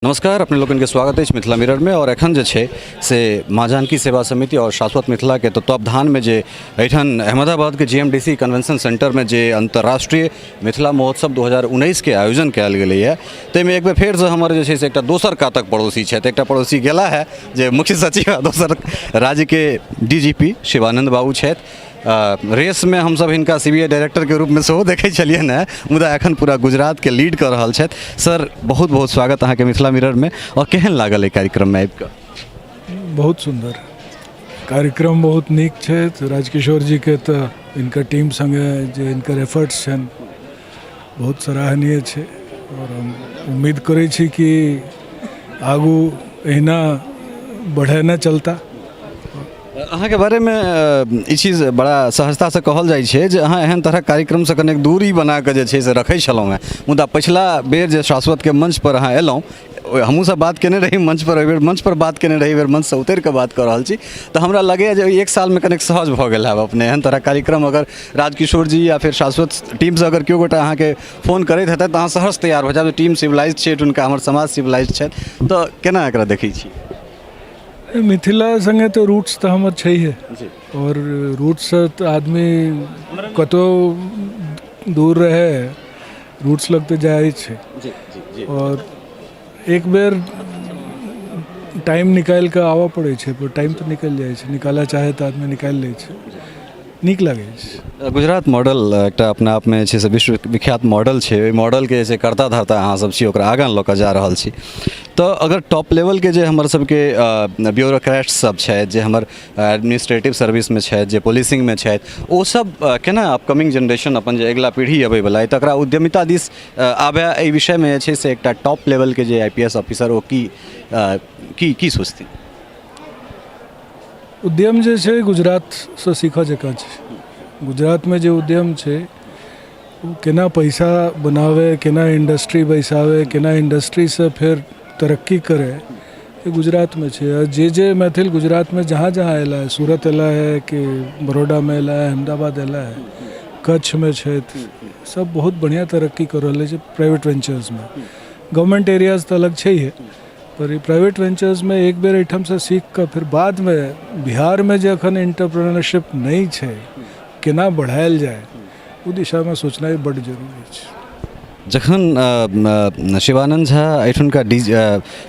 नमस्कार, अपने लोगन के स्वागत है मिथिला मिरर में। और एखन जे छे से माँ जानकी सेवा समिति और शाश्वत मिथिला के तत्वावधान में जे एठन अहमदाबाद के जीएमडीसी कन्वेंशन सेंटर में जे अंतर्राष्ट्रीय मिथिला महोत्सव 2019 के आयोजन कयल गेलै है, ताहिमे एक बेर फेर से हमर जे छे से एकटा दोसर कातक पड़ोसी छथि। एकटा पड़ोसी गेला है जे मुख्य सचिव आ दोसर राज्य के डीजीपी शिवानंद बाबू छथि। रेस में हम सब हिनका सीबीआई डायरेक्टर के रूप में सेहो देखै छलियनि है, मुदा एखन पूरा गुजरात के लीड कर रहल छथि। सर, बहुत बहुत स्वागत अहाँ के मिथिला मिरर में। और केहन लागल एहि कार्यक्रम में आबि कऽ? बहुत सुंदर कार्यक्रम, बहुत नीक छै। राजकिशोर जी के तो इनका टीम संगे जे इनकर एफर्ट्स छनि बहुत सराहनीय छै। और हम उम्मीद करै छी कि आगू एहिना बढ़ेने चलता। अहाँ के बारे में ई चीज बड़ा सहजता से कहल जाइ छै जे अहाँ एहन तरह कार्यक्रम से कनेक दूरी बना कऽ जे छै से रखै छलहुँ हैं, मुदा पिछला बेर जे शाश्वत के मंच पर अहाँ एलहुँ, हमहूँ सब बात केने रही मंच पर, एहि बेर मंच पर बात केने रही, बेर मंच से उतरि कऽ बात कऽ रहल छी। तऽ हमरा लगैए जे एक साल में कनेक सहज भऽ गेल है अपने एहन तरह कार्यक्रम। अगर राजकिशोर जी या फिर शाश्वत टीम से अगर केओ गोटा अहाँके फोन करैत हेतै तऽ अहाँ सहज तैयार भऽ जायब। टीम सिविलाइज छै, हुनका हमर समाज सिविलाइज छथि, तऽ केना एकरा देखै छी? मिथिला संगे तो रूट्स तो हमर छै है, और रूट्स से तो आदमी कतो दूर रहे रूट्स लग तो जाए छै। और एक बेर टाइम निकाल के आवा पड़े छै, पर टाइम तो निकल जाए छै, निकाला चाहे तो आदमी निकाल ले छै, नीक लगे छै। गुजरात मॉडल एकटा अपना आप में छै से विश्व विख्यात मॉडल छै। ओहि मॉडल के जे करता धरता अहाँ सब छी, ओकरा आगाँ लऽ कऽ जा रहल छी। तो अगर टॉप लेवल के जे हमर सबके ब्यूरोक्रेट्स सब छथि, जे हमर एडमिनिस्ट्रेटिव सर्विस में छथि, जे पुलिसिंग में छथि, ओ सब केना अपकमिंग जनरेशन अपन जे अगिला पीढ़ी अबै वाला तकरा उद्यमिता दिस आबे, एहि विषय में जे छै से एकटा टॉप लेवल के जे आईपीएस ऑफिसर ओ की सोचथिन? उद्यम जे छै गुजरात से सीखा जकाँ छै। गुजरात में जो उद्यम छै वो केना पैसा बनावे, केना इंडस्ट्री बैसावे, केना इंडस्ट्री से फिर तरक्की करे, ये गुजरात में छै। और जे मैथिल गुजरात में जहाँ जहाँ एला है, सूरत एला है कि बड़ौदा में एला है, अहमदाबाद एला है, कच्छ में छै, सब बहुत बढ़िया तरक्की कर रहे हैं प्राइवेट वेंचर्स में। गवर्नमेंट एरियाज तो अलग छै है, पर प्राइवेट वेंचर्स में एक बेर एहिठाम से सीख कर फिर बाद में बिहार में जो अखन एंटरप्रेन्योरशिप नहीं छै, केना बढ़ायल जाए, वो दिशा में सोचना बड़ जरूरी है। जखन शिवानंद झा एठुनका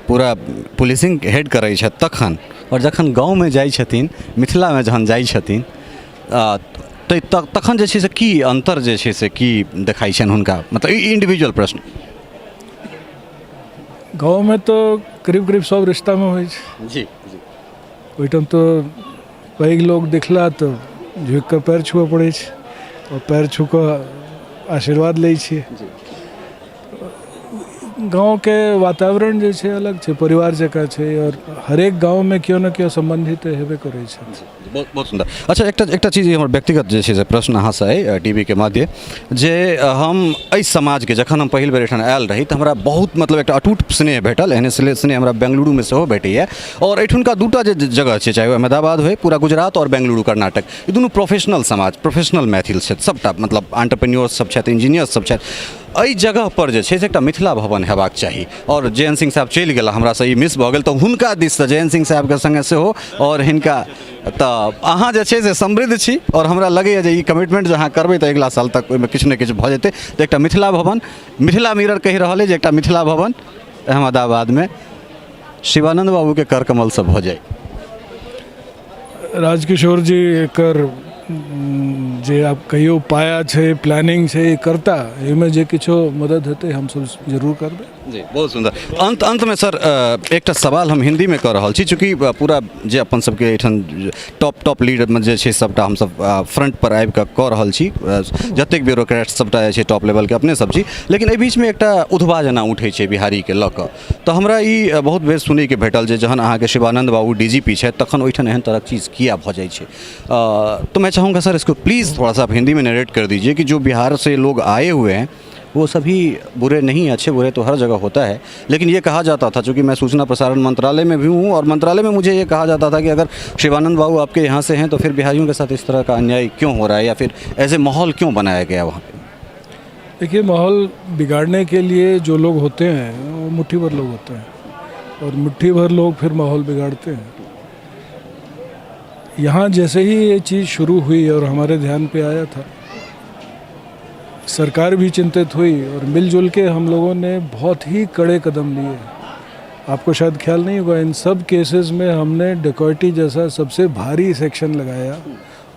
पूरा पुलिसिंग हेड करै छथि तखन, और जखन गाँव में जाइ छथिन, मिथिला में जहन जाइ छथिन, तखन जे छै से की अंतर जे छै से की देखाइ छनि हुनका? मतलब इंडिविजुअल प्रश्न। गाँव में तो करीब करीब सब रिश्ता में होइ छै जी। ओहिठाम तो पैघ लोग दिखला तो झुकि कऽ पैर छुअ पड़ै छै, और पैर छू कऽ आशीर्वाद लै छियै। गाँव के वातावरण जे छै अलग छै, परिवार जकाँ छै, और हर एक गाँव में क्यों न क्यों संबंधित हेबे करै छै। बहुत सुंदर। अच्छा, एकटा चीज हमर व्यक्तिगत जे छै से प्रश्न अहाँ से अइ टीवी के माध्यम, जे हम एहि समाज के जखन हम पहिल बेर एहिठाम आयल रही तऽ हमरा बहुत मतलब एकटा अटूट स्नेह भेटल। एहने स्नेह हमरा बेंगलुरु में सेहो भेटैए। और एठुनका दूटा जे जगह छै, चाहे अहमदाबाद होय, पूरा गुजरात, और बेंगलुरु कर्नाटक, ई दुनू प्रोफेशनल समाज, प्रोफेशनल मैथिल छथि सबटा, मतलब एंटरप्रेन्योर्स सब छथि, इंजीनियर्स सब छथि। एहि जगह पर जे छै से एकटा मिथिला भवन हेबाक चाही। और जयंत सिंह साहब चलि गेला, हमरा से ई मिस भऽ गेल, तऽ हुनका दिससँ जयंत सिंह साहब के संगे सेहो और हिनका, तऽ अहाँ जे छै से समृद्ध छी, और हमरा लगैए जे ई कमिटमेंट जे अहाँ करबै तऽ अगिला साल तक ओहिमे किछु ने किछु भऽ जेतै। तऽ एकटा मिथिला भवन, मिथिला मिरर कहि रहल अइ जे एकटा मिथिला भवन अहमदाबाद में शिवानंद बाबू के कर कमल से भऽ जाए। राजकिशोर जी एकर जे आप कहियो पाया छै, प्लानिंग छै, करता एहिमे जे किछो मदद हेतै हम सब जरूर करबै। जी, बहुत सुंदर। अंत में सर एक सवाल हम हिंदी में कह रहल छी, चूँकि पूरा जे अपन सबके एहिठाम टॉप लीडर में जे छै सबटा हम सब फ्रंट पर आबि कऽ कह रहल छी, जतेक ब्यूरोक्रेट्स सबटा जे छै टॉप लेवल के अपने सब छी, लेकिन एहि बीच में एकटा उधवा जेना उठै छै बिहारी के लऽ कऽ। तऽ हमरा ई बहुत बेर सुनै के भेटल जे जहन अहाँके शिवानंद बाबू डीजीपी छथि तखन ओहिठाम एहन तरह चीज़ किया भऽ जाइ छै। तो मैं चाहूँगा सर इसको प्लीज़ थोड़ा सा आप हिंदी में नरेट कर दीजिए कि जो बिहार से लोग आए हुए हैं वो सभी बुरे नहीं, अच्छे बुरे तो हर जगह होता है। लेकिन ये कहा जाता था, चूँकि मैं सूचना प्रसारण मंत्रालय में भी हूँ, और मंत्रालय में मुझे ये कहा जाता था कि अगर शिवानंद बाबू आपके यहाँ से हैं तो फिर बिहारियों के साथ इस तरह का अन्याय क्यों हो रहा है, या फिर ऐसे माहौल क्यों बनाया गया वहाँ पे? देखिए, माहौल बिगाड़ने के लिए जो लोग होते हैं वो मुट्ठी भर लोग होते हैं। और मुट्ठी भर लोग फिर माहौल बिगाड़ते हैं। यहाँ जैसे ही ये चीज़ शुरू हुई और हमारे ध्यान पे आया था, सरकार भी चिंतित हुई और मिलजुल के हम लोगों ने बहुत ही कड़े कदम लिए। आपको शायद ख्याल नहीं होगा, इन सब केसेस में हमने डकैती जैसा सबसे भारी सेक्शन लगाया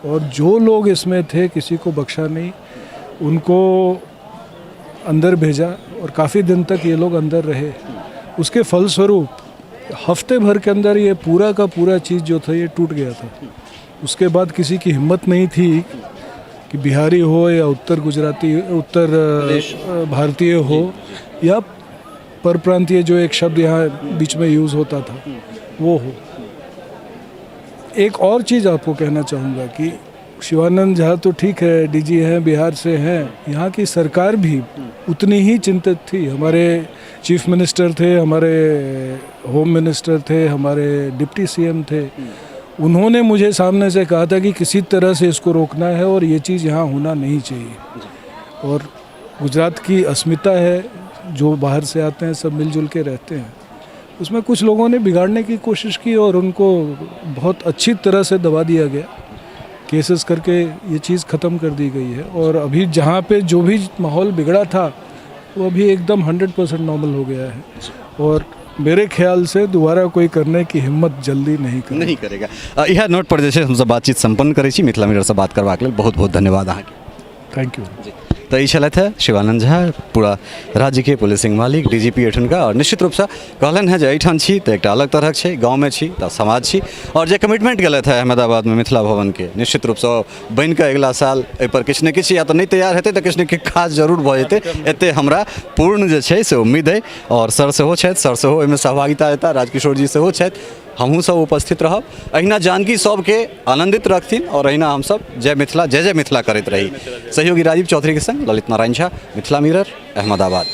और जो लोग इसमें थे किसी को बख्शा नहीं, उनको अंदर भेजा और काफ़ी दिन तक ये लोग अंदर रहे। उसके फलस्वरूप हफ्ते भर के अंदर ये पूरा का पूरा चीज़ जो था ये टूट गया था। उसके बाद किसी की हिम्मत नहीं थी कि बिहारी हो या उत्तर भारतीय हो या परप्रांतीय, जो एक शब्द यहाँ बीच में यूज़ होता था, वो हो। एक और चीज़ आपको कहना चाहूँगा कि शिवानंद झा तो ठीक है, डीजी हैं, बिहार से हैं, यहाँ की सरकार भी उतनी ही चिंतित थी। हमारे चीफ मिनिस्टर थे, हमारे होम मिनिस्टर थे, हमारे डिप्टी सीएम थे। उन्होंने मुझे सामने से कहा था कि किसी तरह से इसको रोकना है और ये चीज़ यहाँ होना नहीं चाहिए। और गुजरात की अस्मिता है, जो बाहर से आते हैं सब मिलजुल के रहते हैं। उसमें कुछ लोगों ने बिगाड़ने की कोशिश की और उनको बहुत अच्छी तरह से दबा दिया गया। केसेस करके ये चीज़ ख़त्म कर दी गई है और अभी जहाँ पे जो भी माहौल बिगड़ा था वो अभी एकदम 100% नॉर्मल हो गया है और मेरे ख्याल से दोबारा कोई करने की हिम्मत जल्दी नहीं करेगा। यह नोट पर जैसे हमसे बातचीत संपन्न करै छी, मिथिला मिरर से बात करबाक लेल बहुत बहुत धन्यवाद अहाँके। Thank you. तो ये छलथि है शिवानंद झा, पूरा राज्य के पुलिसिंग मालिक, डीजीपी एठुनका। और निश्चित रूप से कहलन है जे एठान छी तो एक अलग तरह छै, गाँव में छी तो समाज छी। और जे कमिटमेंट गलत है अहमदाबाद में मिथिला भवन के, निश्चित रूप से बन के अगला साल एहि पर किछु ने किछु या तो नहीं तैयार हेतै तो किछु ने किछु खास जरूर भ जेतै, एते हमरा पूर्ण जे छै से उम्मीद है। और सर सेहो छथि, सर सेहो एहिमे सहभागिता हेता, राजकिशोर जी सेहो छथि, हमहूँ सब उपस्थित रहब। अहिना जानकी सबके आनंदित रखथिन और अहिना हम सब जय मिथिला करैत रही। सहयोगी राजीव चौधरी के संग ललित नारायण झा, मिथिला मिरर, अहमदाबाद।